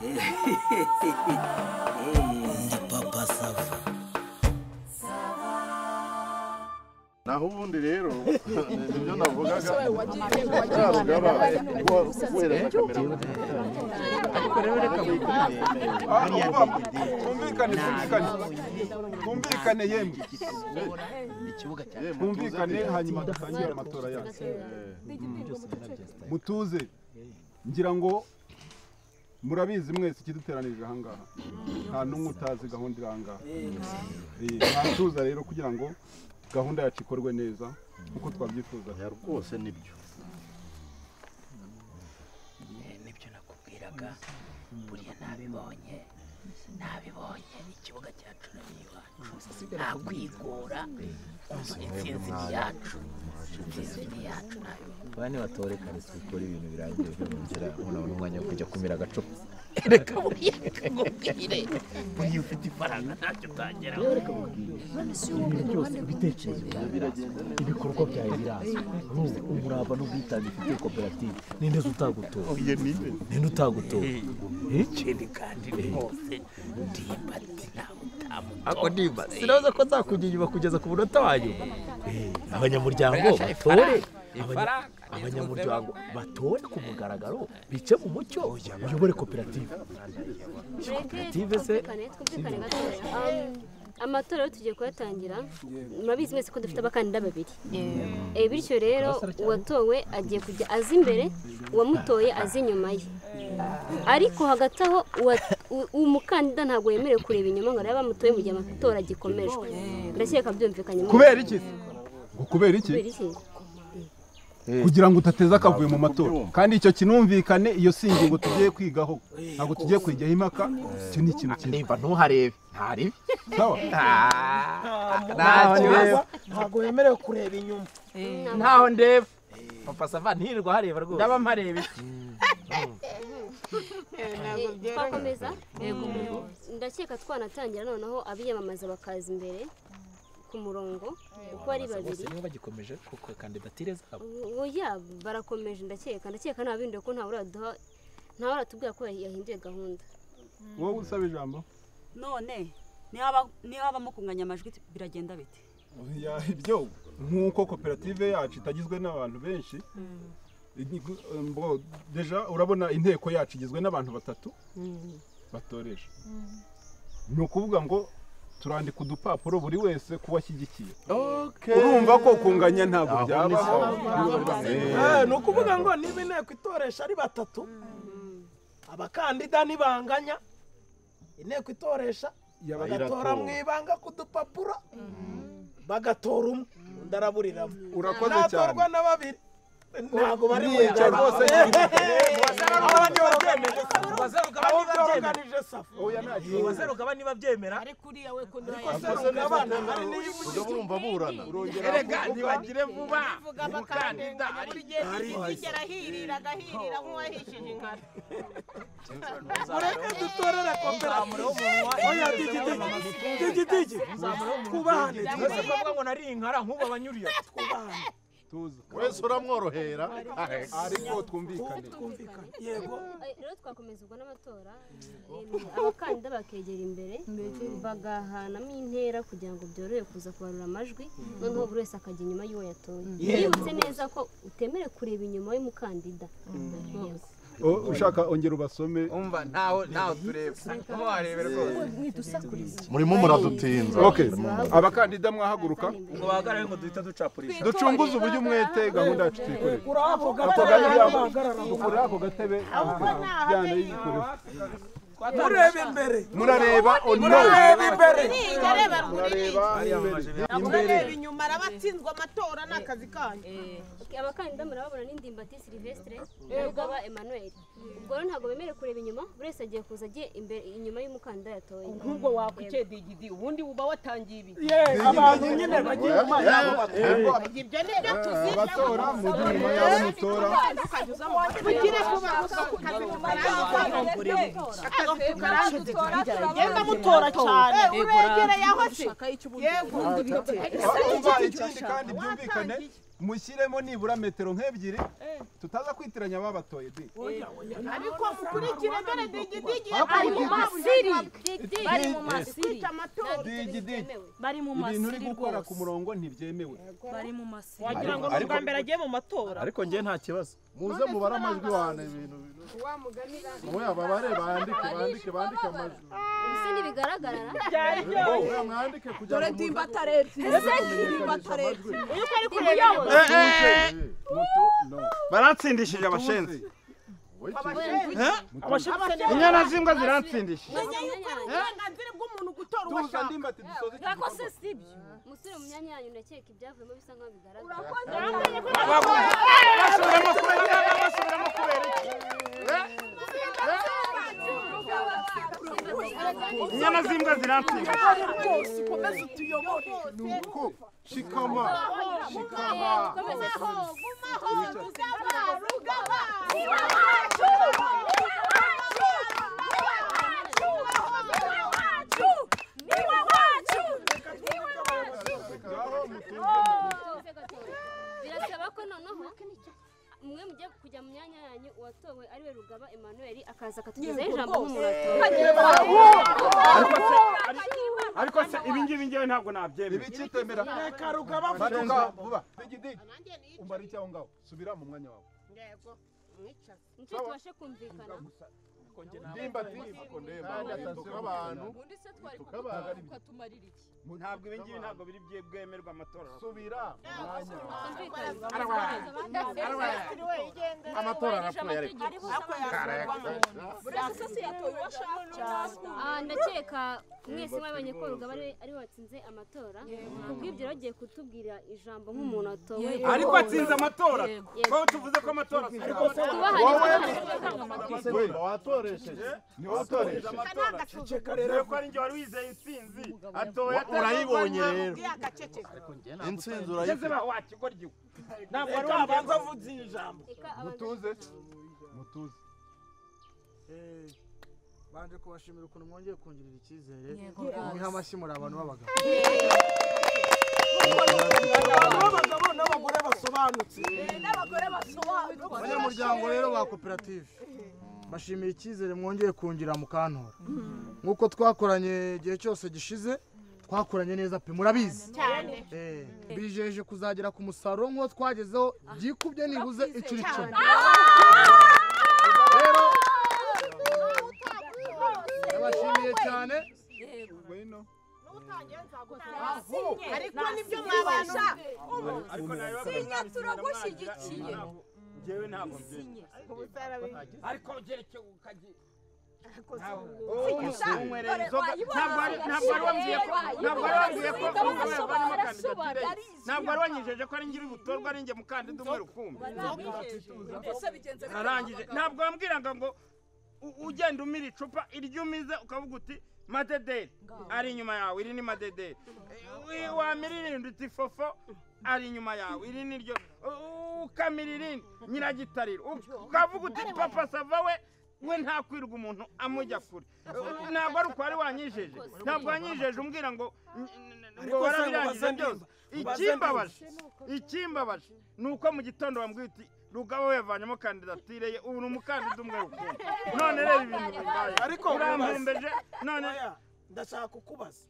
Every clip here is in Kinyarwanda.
Ndi papa Sava. Naho ubundi rero nibyo navugaga kumvikane yemwe kumvikane hanyuma dutangire amatora yacu mutuze ngira ngo murabizi mwese kiduteranije ahangaha nta numwe utazi gahunda irangaha mwatuza rero kugira ngo gahunda yacu ikorwe neza uko twabyifuza rwose nibyo nakubwiraga buriya nabibonye ikibuga cyacu n'iwacu nta kwigora intsinzi ni yacu bane batore kandi twikora ibintu birangiye byo munzira unabona umwanya wo kujya kumira agacupa reka mubwire buriya ufite ifaranga ntacyo utageraho byose ibitekerezo ibikorwa byawe biraza umurava n'ubwitange ufite koperative ninde utagutora ninde utagutora ikindi kandi rwose ndimbati nawe ako ndimba sinaza ko nzakugira inyuma kugeza ku munota wa nyuma abanyamuryango batore abanyamuryango batore ku mugaragaro bice mu mucyo uyobore koperative se amatora tugiye kuyatangira murabizi mwese ko dufite abakandida babiri bityo rero uwatowe agiye kujya aza imbere uwamutoye aza inyuma ye ariko hagati aho umukandida ntabwo yemerewe kureba inyuma ngo arebe abamutoye mu gihe amatora agikomejwe ndakeka byumvikanye kubera iki kugira ngo utateza akavuye mu matora kandi icyo kinumvikane iyo singi ngo tugiye kwigaho ntabwo tugiye kwijyaho impaka icyo ni ikintu nimba ntuharebe ntaribi sawa ntabwo wemerewe kureba inyuma ntaho ndeba papa Sava ntirirwa hareba rwose ndaba mparebe twakomeza ndakeka twanatangira noneho abiyamamaza bakaza imbere ku murongo uko ari babiri niba bagikomeje kuko kandidatire zabo oya barakomeje ndakeka nta bindi ko nta uratubwira ko yahinduye gahunda wowe usaba ijambo none niba habamo kunganya amajwi biragenda bite ibyo nk'uko koperative yacu itagizwe n'abantu benshi deja urabona inteko yacu igizwe n'abantu batatu batoresha ni ukuvuga ngo turandika udupapuro buri wese kuwashyigikiye urumva ko kunganya ntabwo byabaho ni ukuvuga ngo niba inteko itoresha ari batatu abakandida nibanganya inteko itoresha bagatora mu ibanga ku dupapuro bagatora umwe undi araburiramo urakoze cyane natorwa na babiri ntabwo bari mu icyo rwose bazeruka niba byemera ariko uriya we ko urumva burana erega ntibagire vuba umukandida igera hirira agahirira nk'uwahishije inkari mureke dutorere koperative oya digidigi twubahane twese twavuga ngo nari inkara nk'ubu abanyuriye twubahane wese uramworohera ariko twumvikane yego rero twakomeza ubwo n'amatora abakandida bakegera imbere bagahanamo intera kugira ngo byorohe kuza kubarura amajwi noneho buri wese akajya inyuma y'uwo yatoye yibutse neza ko utemere kureba inyuma y'umukandida ushaka ongera ubasome umva ntaho tureba nko warebera rwose murimo muradutinza abakandida mwahaguruka ngo bahagarare ngo duhita ducapurisha ducunguze uburyo umwete gahunda yacu tuyikorera dukora ako gatebe byana y'igikorera murebe imbere murareba imbere murareba inyuma arabatsinzwe amatora n'akazi kanyu abakandida murababona n'Indimbati Sylvestre n'Ugaba Emmanuel ubwo rero ntabwo bemerewe kureba inyuma buri wese agiye kuza agiye imbere inyuma y'umukandida yatoye nk'ubwo wakwikeda igidi ubundi uba watangiye ibi abantu nyine bagiye mu mazi ibyo ni byo tuzi abatora mu nyuma y'abo mutora mugire kuba genda mutora cyane uregereye aho se yego ikindi kandi byumvikane mushyiremo nibura metero nk'ebyiri tutaza kwitiranya ababatoye di ariko mukurikire dore digidigi bari mu masiri bari mu masiri bari mu ibintu uri masiri gukora ku murongo ntibyemewe bari mu masiri wagira ngo ni ubwa mbere agiye mu matora ariko njye nta kibazo muze mubare amajwi wane ibintu oya babare bandike amajwi ese ntibigaragara oya mwandike kugira ngo dimba tareti uyu ko ari kureba moto no baratsindishije abashenzi inyana z'imbwa ziratsindishije uburenganzira bw'umuntu gutora uwo ashaka ndimba ati dusoze ariko se sibyo musore mu myanya yanyu ndakeka ibyavuyemo bisa nkaho bigaragara basubiramo kubera iki inyana z'imbwa ziratsindishije rwose ukomeze utuyobore nuko shikama birasaba ko noneho mwe mujye kujya mu myanya yanyu uwatowe ari we Rugaba Emmanuel akaza akatugezaho ijambo nk'umurato ariko se ibi ngibi ngewe ntabwo nabyemera ibikitemera reka Rugaba baduka vuba digidigi umbara icyaho ngaho subira mu mwanya wawe yego mwicaze nicyo tubashe kumvikana ndimba ati abantu ntabwo ibi ngibi ntabwo biri bwemerwa amatora subira mu mwanya amatora arapfuye ariko ndakeka mwese mwabonye ko Rugaba ari watsinze amatora kubw'ibyo bagiye kutubwira ijambo nk'umuntu watowe ariko atsinze amatora ko tuvuze ko amatora watoresheje ni watoresheje amatora rero ko ari njye wari wizeye intsinzi atoya urayibonye rero intsinzi urayifite wakigoryiwe ntabwo ari abanza avuze ijambo mutuze banje kubashimira ukuntu mwongeye kungirira icyizere mwiha amashyi muri abantu b'abagabo abagabo n'abagore basobanutse abanyamuryango rero ba koperative bashimira icyizere mwongeye kungira mu kantora nk'uko twakoranye igihe cyose gishize twakoranye neza pe murabizi bijeje kuzagera ku musaruro nk'uwo twagezeho byikubye nibuze icuri 10 rero ndabashimiye cyane ariko nibyo mwabasha sinya turagushyigikiye njyewe ntabwo mbyemera ariko ugerekeye ukagira ntabwo ari wanyijeje ko ari ngiri butorwa ari njye mukandida umwe rukumbi narangije ntabwo wambwiraga ngo ugenda umira icupa iryo umize ukavuga uti madederi ari inyuma yawe iri ni madederi wamira irindi uti fofo ari inyuma yawe iri ni ryo ukamira irindi nyiragitariro ukavuga uti papa sava we nta kwirwa umuntu amujya kure ntabwo ari uko wari wanyijeje ntabwo wanyijeje umbwira ngo warabirangije byose ikimbabaje ni uko mu gitondo wambwira uti Rugaba we yavanyemo kandidatire ye ubu ni umukandida umwe rukumbi none reba ibintu bibaye ariko urampembeje none ndashaka kukubaza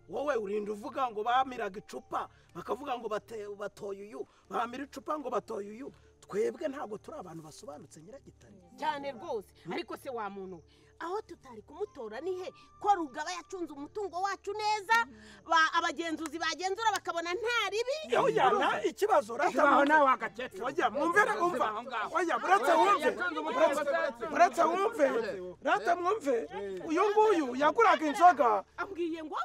wowe urinda uvuga ngo bamiraga icupa bakavuga ngo batoye uyu bamira icupa ngo batoye uyu twebwe ntabwo turi abantu basobanutse nyiragitare cyane rwose ariko se wa muntu aho tutari kumutora ni he ko Rugaba yacunze umutungo wacu neza abagenzuzi bagenzura bakabona nta ribi oya ikibazo rataho nawe wagaketse oya mwumvere oya buretse mwumve uyu nguyu yaguraga inzoga ambwiye ngo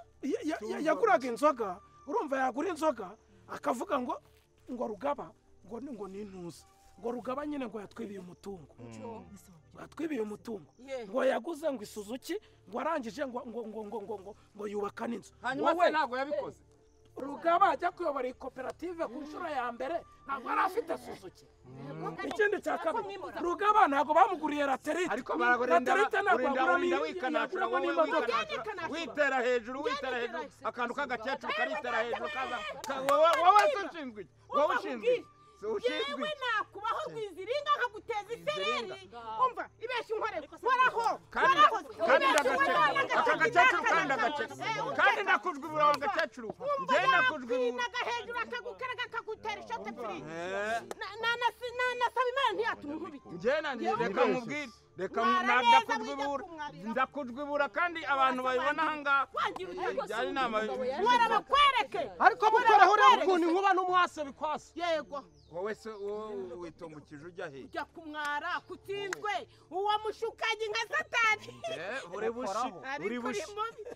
yaguraga inzoga urumva yagura inzoga akavuga ngo Rugaba ngo ni intuza ngo Rugaba nyine ngo yatwibiye umutungo yatwibiye umutungo ngo yaguze ngo Isuzuki ngo arangije ngo yubaka n'inzu hanyuma se ntabwo yabikoze Rugaba ajya kuyobora iyi koperative ku nshuro ya mbere ntabwo yari afite Suzuki ikindi cya kabiri Rugaba ntabwo bamuguriye laterite ariko baragurinda wikanacura witera hejuru akantu k'agakecuru karitera hejuru wowe ushinzwe yewe nakubaho rwiziringa nkaguteza isereri umva ibeshya unkorera nkoraho kandi aka gakecuru kandi ndakujwibura wa gakecuru njye ndakujwibura hejuru akagukaraga akagutera ishoti ebyiri nasaba imana ntiyatuma unkubita njye reka nkubwire reka ndakujwibura kandi abantu babibona ahangaha byari inama bakwereke ariko mukoreho ureba ukuntu inkuba n'umwase bikwase yego wowe se witumbukije ujya he ujya kumwara kutsinzwe uwo mushukanyi nka satani uri bushi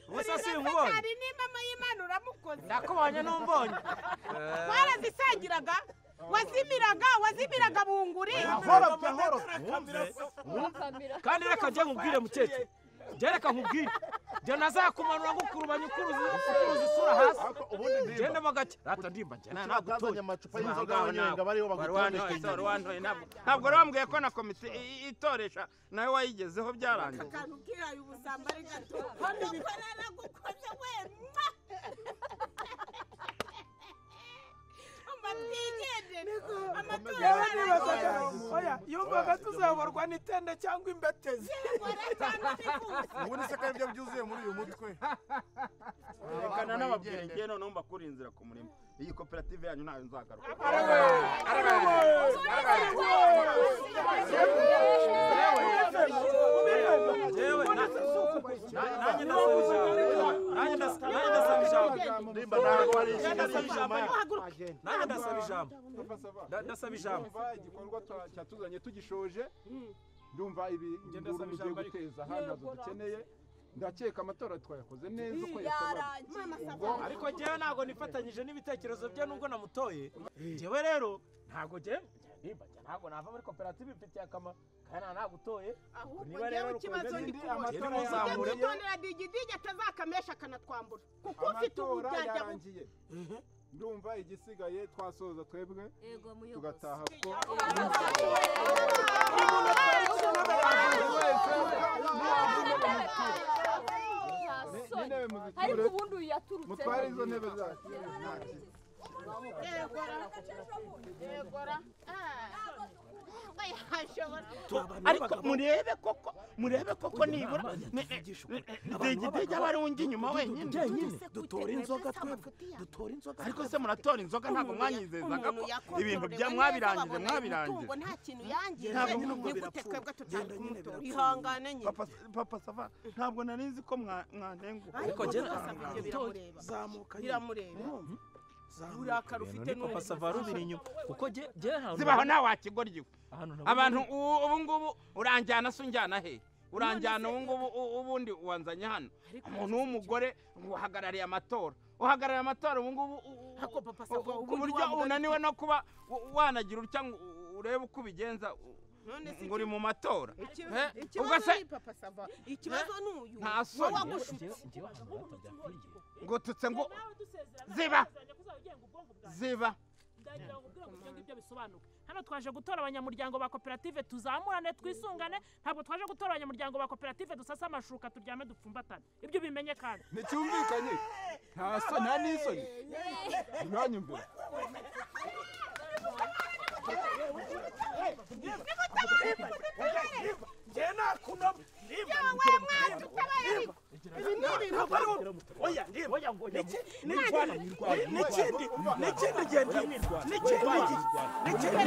gusa sinkubonye satani n'imama y'imana uramukoze nakubonye n'umbonye twarazisangiraga wazimiraga bunguri kandi reka njye nkubwire mukecuru njye reka nkubwire njye nazakumanura ngukurubanya ukuruza isura hasi genda mo gake rata ndimba njye nagutozanye amacupa y'inzoga y'inyenga bariho bagutondekeye ntabwo wambwiye ko na komite itoresha nawe wayigezeho byarangiye akantu kiraye ubusamba ari gato gukorera gukoze we yumvaga tuzayoborwa n'itende cyangwa imbetezi ubundi se ko aribyo byuzuye muri uyu mutwe rekana n'ababwira ngiye noneho mbakura inzira ku murimo iyi koperative yanyu ntayo nzagaruka ndasaba ijambo igikorwa cyatuzanye tugishoje ndumva ibi nguru mugiye guteza hano ntabwo dukeneye ndakeka amatora twayakoze neza uko yasabwa ariko njyewe ntabwo nifatanyije n'ibitekerezo bye nubwo namutoye njyewe rero ntabwo ntabwo nava muri koperative mfitiye akamaro kandi nagutoye niba rero ikibazo nimuzamure gutondera digidigi atazakamesha akanatwambura kuko ufite ubujyajya yarangiye ndumva igisigaye twasoza twebwe tugataha ko ariko ubundi uyu yaturutse mutware izo ntebe zacu ariko murebe koko nibura digidigi aba ari ungi inyuma wenyine dutora inzoga twebwe dutora inzoga ariko se muratora inzoga ntabwo mwanyizezaga ko ibintu bya mwabirangije nta kintu yangije nigute twebwe tutari kumutora ihangane nyine papa sava ntabwo nari nzi ko mwantenguha ariko biramureba uburakari ufite papa sava rubiri inyuma kuko zibaho nawe wakigoryiwe abantu ubu ngubu uranjyana se unjyana he uranjyana ubu ngubu ubundi wanzanye hano umuntu w'umugore uhagarariye amatora uhagarariye amatora ubu ngubu ku buryo unaniwe no kuba wanagira utya ngo urebe uko ubigenza ngo uri mu matora ikibazo ni uyu nta soni ngo tutse ngo ziba hano twaje gutora abanyamuryango ba koperative tuzamurane twisungane ntabwo twaje gutora abanyamuryango ba koperative dusasa amashuka turyame dupfumbatane ibyo bimenye kandi nticyumvikanye nta n'isoni ntanyumvira n'ikindi